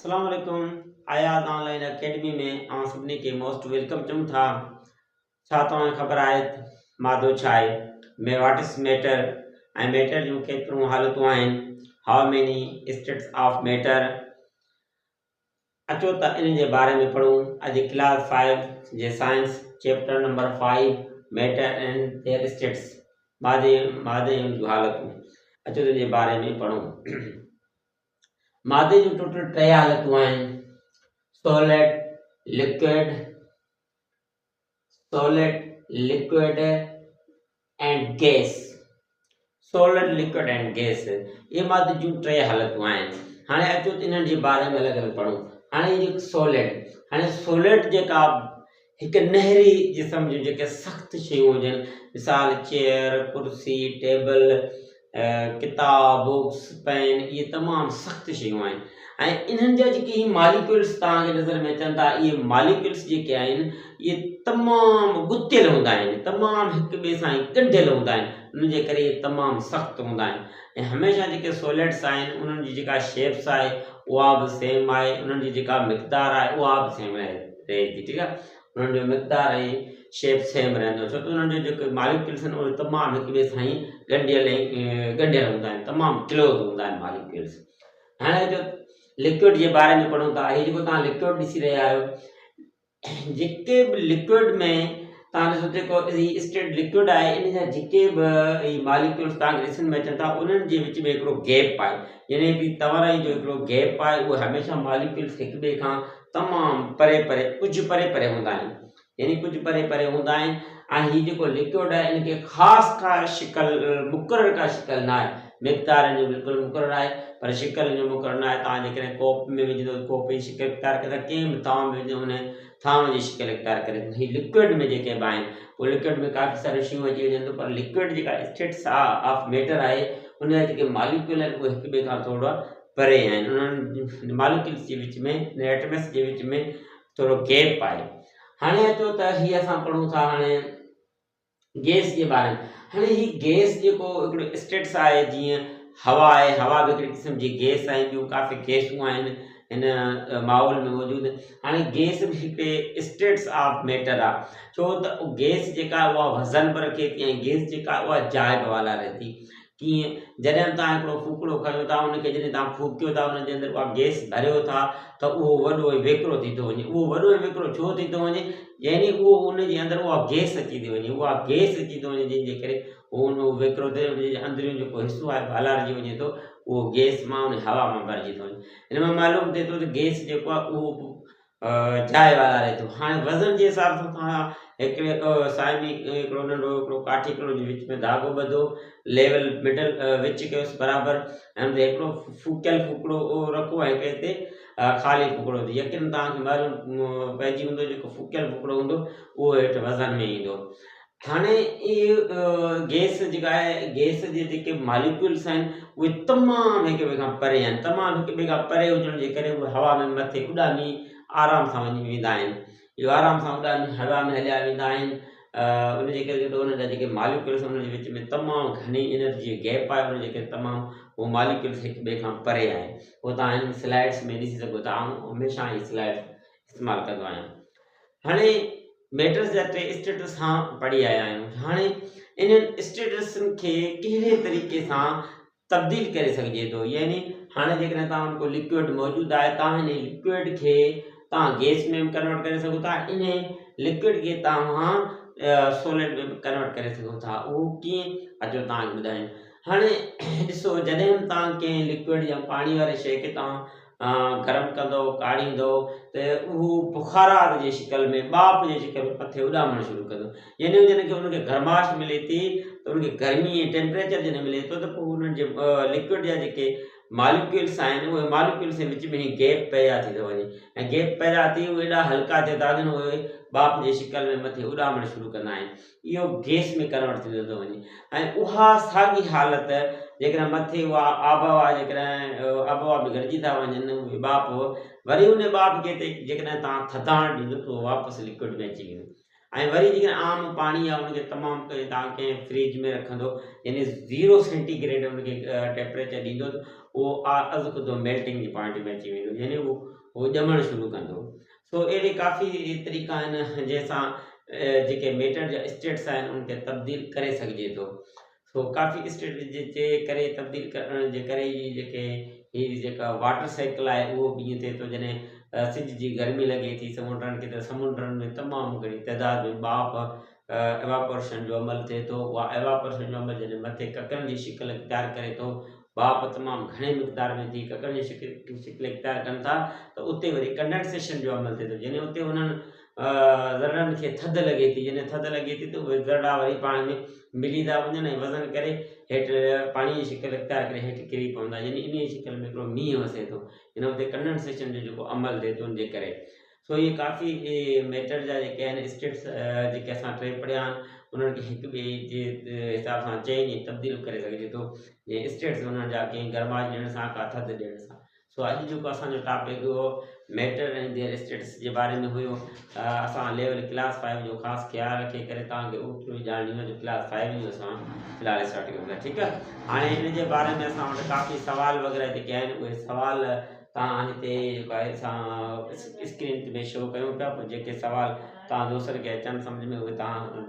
अस्सलाम वालेकुम। आयात ऑनलाइन अकेडमी में आउं सभिनी खे मोस्ट वेलकम चऊं था। छा तव्हांखे ख़बर आहे मादो छा आहे, व्हाट इज़ मैटर ऐं मैटर जूं केतिरियूं हालतूं आहिनि, how many states of matter. अचो त इन जे बारे में पढ़ूं। अॼु क्लास 5 जे science chapter number 5 matter and their states, मादे जूं हालतूं। अचो त इन जे बारे में पढ़ूं। मादे जूं टोटल 3 हालतूं आहिनि: solid, liquid and gas. Solid, liquid and gas, ये मादे जूं 3 हालतूं आहिनि। हाणे अचो त इन्हनि जे बारे में अलॻि अलॻि पढ़ूं। हाणे जेको सॉलिड जेका हिकु नहरी जिस्म जूं जेके सख़्तु शयूं हुजनि, मिसाल चेयर, कुर्सी, टेबल, किताब, बुक्स, पेन, इहे तमामु सख़्तु शयूं आहिनि। ऐं इन्हनि जा जेके ही मॉलिक्यूल्स तव्हांखे नज़र में अचनि था, इहे मॉलिक्यूल्स जेके आहिनि इहे तमामु गुथियल हूंदा आहिनि, तमामु हिक ॿिए सां ॻंढियल हूंदा आहिनि, उन जे करे इहे तमामु सख़्तु हूंदा आहिनि। ऐं हमेशह जेके सॉलिड्स आहिनि उन्हनि जी जेका शेप्स आहे उहा बि सेम आहे, उन्हनि जी जेका मिक़दार आहे उहा बि सेम रहे थी। ठीकु आहे, उन्हनि जो मिक़दार ऐं शेप सेम रहंदो, छो त उन्हनि जो जेके मॉलिक्यूल्स आहिनि उहे तमामु हिक ॿिए सां ई ॻंढियल हूंदा आहिनि, तमामु क्लोज़ हूंदा आहिनि मॉलिक्यूल्स। हाणे जो लिक्विड जे बारे में पढ़ूं था। हीअ जेको तव्हां लिक्विड ॾिसी रहिया आहियो, जेके बि लिक्विड में तव्हां ॾिसो जेको स्टेट लिक्विड आहे, इन जा जेके बि मॉलिक्यूल्स तव्हांखे ॾिसण में अचनि था उन्हनि जे विच में हिकिड़ो गैप आहे, यानी कि तवरई जो हिकिड़ो गैप आहे। उहे हमेशह मॉलिक्यूल्स हिक ॿिए खां तमामु परे कुझु परे हूंदा आहिनि, यानी कुझु परे हूंदा आहिनि। ऐं हीउ जेको लिक्विड आहे इनखे ख़ासि का शिकल, मुक़ररु का शिकल न आहे, मिक़दार जो बिल्कुलु मुक़ररु आहे पर शिकल जो मुक़ररु न आहे। तव्हां जेकॾहिं कोप में विझंदो कोप जी शिकल इख़्तियार करे, कंहिं बि थांव में विझो उन थांव जी शिकल इख़्तियार करे। हीउ लिक्विड में जेके बि आहिनि उहे लिक्विड में काफ़ी सारी शयूं अची वञनि, पर लिक्विड जेका स्टेट्स ऑफ मैटर आहे उन जा जेके मॉलिक्यूल आहिनि उहे हिक ॿिए खां थोरा परे आहिनि, उन्हनि मॉलिक्यूल्स जे विच में, एटम्स जे विच में थोरो गैप आहे। हाणे अचो त हीअ असां पढ़ूं था हाणे गैस जे बारे में। हाणे ही गैस जेको हिकिड़ो स्टेट्स आहे, जीअं हवा आहे, हवा बि हिकिड़ी क़िस्म जी गैस आहे, ॿियूं काफ़ी गैसूं आहिनि हिन माहौल में मौजूदु। हाणे गैस बि हिकिड़े स्टेट्स ऑफ मैटर आहे, छो त गैस जेका उहा वज़न बि रखे थी ऐं गैस जेका उहा जाइ बि हलाए थी। कीअं, जॾहिं तव्हां हिकिड़ो फूकड़ो खयो था, उनखे जॾहिं तव्हां फूकियो था, उनजे अंदरि उहा गैस भरियो था त उहो वॾो ऐं वेकिरो थी थो वञे। उहो वॾो ऐं वेकिरो छो थी थो वञे, यानी उहो उनजे अंदरि उहा गैस अची थी वञे, जंहिंजे करे उहो वेकिरो थिए, उनजे अंदरियूं जेको हिसो आहे हलाइजी वञे थो, उहो गैस मां उन हवा मां भरिजी थो वञे। हिन मां मालूम थिए थो त गैस जेको आहे उहो जाइ वालारे थो। हाणे वज़न जे हिसाब सां तव्हां हिकिड़े हिकिड़ो नंढो हिकिड़ो काठी हिकिड़ो विच में धाॻो ॿधो, लेवल मिडल विच कयोसि बराबरि, ऐं हिकिड़ो फूकियल फूकड़ो रखो ऐं हिकिड़े ते ख़ाली फूकड़ो थी, यकीन तव्हांखे मालूम पइजी वेंदो जेको फूकियल फूकड़ो हूंदो उहो हेठि वज़न में ईंदो। हाणे इहे गैस जेका आहे, गैस जे जेके मॉलिक्यूल्स आहिनि उहे तमामु हिक ॿिए खां परे आहिनि, तमामु हिक ॿिए खां परे हुजण जे करे उहे हवा में मथे उॾामी आराम सां वञी वेंदा आहिनि। इहो आराम सां उॾामी हवा में हलिया वेंदा आहिनि। उनजे करे उन जा जेके मॉलिक्यूल्स उन जे विच में तमामु घणी एनर्जी गैप आहे, उन जे करे तमामु उहे मॉलिक्यूल्स हिक ॿिए खां परे आहिनि। उहो तव्हां हिन स्लाइड्स में ॾिसी सघो था, आउं हमेशह ही स्लाइड इस्तेमालु कंदो आहियां। हाणे मैटर्स जा 3 स्टेटस सां पढ़ी आया आहियूं। हाणे इन्हनि स्टेटसनि खे कहिड़े तरीक़े सां तब्दील करे सघिजे थो, यानी हाणे जेकॾहिं तव्हां वटि को लिक्विड मौजूदु आहे, तव्हां हिन लिक्विड खे तव्हां गैस में बि कन्वर्ट करे सघो था, इन लिक्विड खे तव्हां सॉलिड में बि कन्वर्ट करे सघो था। उहो कीअं, अचो तव्हांखे ॿुधायूं। हाणे ॾिसो, जॾहिं बि तव्हां कंहिं लिक्विड या पाणी वारी शइ खे तव्हां गरम कंदो, काढ़ींदो, त उहो बुखारात जी शिकल में, बाप जी शिकल में मथे उॾामणु शुरू कंदो, यानी जॾहिं उनखे गरमाश मिले थी त उनखे गर्मी ऐं टेम्परेचर जॾहिं मिले थो त पोइ उन्हनि जे लिक्विड जा जेके मॉलिक्यूल्स आहिनि उहे मॉलिक्यूल्स जे विच में ही गैप पैदा थी थो वञे, ऐं गैप पैदा थी उहे एॾा हल्का थिए था वञनि, उहे बाप जी शिकल में मथे उॾामणु शुरू कंदा आहिनि। इहो गैस में कन्वर्ट थी थो वञे। ऐं उहा साॻी हालति जेकॾहिं मथे उहा आबहवा आबहवा में गॾिजी था वञनि उहे बाप, वरी उन बाप खे जेकॾहिं तव्हां थधाणु ॾींदो त उहो वापसि लिक्विड में अची वेंदो। ऐं वरी जेकॾहिं आम पाणी आहे उनखे तमामु तव्हां कंहिं फ्रिज में रखंदो, यानी 0 सेंटीग्रेड उनखे टेम्परेचर ॾींदो त उहो अधु क़ुदो मेल्टिंग जी पॉइंट में अची वेंदो, यानी उहो उहो ॼमणु शुरू कंदो। सो अहिड़े काफ़ी तरीक़ा आहिनि जंहिंसां जेके मेटर जा स्टेट्स आहिनि उनखे तब्दील करे सघिजे थो। सो काफ़ी स्टेट जे करे तब्दील करण जे करे ई जेके हीअ जेका वाटर साइकिल आहे उहो बि ईअं थिए थो। जॾहिं सिज जी गर्मी लॻे थी समुंडनि खे, त समुंडनि में तमामु घणी तइदाद में भाप एवापोरेशन जो अमल थिए थो। उहा एवापोरेशन जो अमल जॾहिं मथे ककरनि जी शिकिल इख्तियार करे थो, भाप तमामु घणे मिक़दार में थी ककरनि जी शिकिल इख्तियार कनि था, त उते वरी कंडेंसेशन जो अमल थिए थो। जॾहिं उते उन्हनि ज़रनि खे थधि लॻे थी, जॾहिं थधि लॻे थी त उहे ज़रड़ा वरी पाण में मिली था वञनि ऐं वज़न करे हेठि पाणीअ जी शिकिल इख्तियार करे हेठि किरी पवंदा। यानी इन जी शिकिल में हिकिड़ो मींहुं वसे थो, हिन उते कंडेंसेशन जो जेको अमल थिए थो उनजे करे। सो इहे काफ़ी मैटर जा जेके आहिनि स्टेट्स जेके असां टे पढ़िया आहिनि उन्हनि खे हिक ॿिए जे हिसाब सां चेंज ऐं तब्दील करे सघिजे थो। जीअं स्टेट्स उन्हनि जा कंहिं गर्माश ॾियण सां का थधि ॾियण सां। सो अॼु जेको असांजो टॉपिक हुओ मैटर ऐं देयर स्टेट्स जे बारे में हुयो। असां लेवल क्लास 5 जो ख़ासि ख़्यालु रखे करे तव्हांखे उहो ॼाण ॾींदो जो क्लास 5 जो असां फ़िलहालु स्टार्ट कयूं था। ठीकु आहे। हाणे हिन जे बारे में असां वटि काफ़ी सवाल वग़ैरह जेके आहिनि उहे सवाल तव्हां हिते जेको आहे असां स्क्रीन ते शो कयूं पिया। पोइ जेके सवाल तव्हां दोस्त खे अचनि सम्झ में उहे तव्हां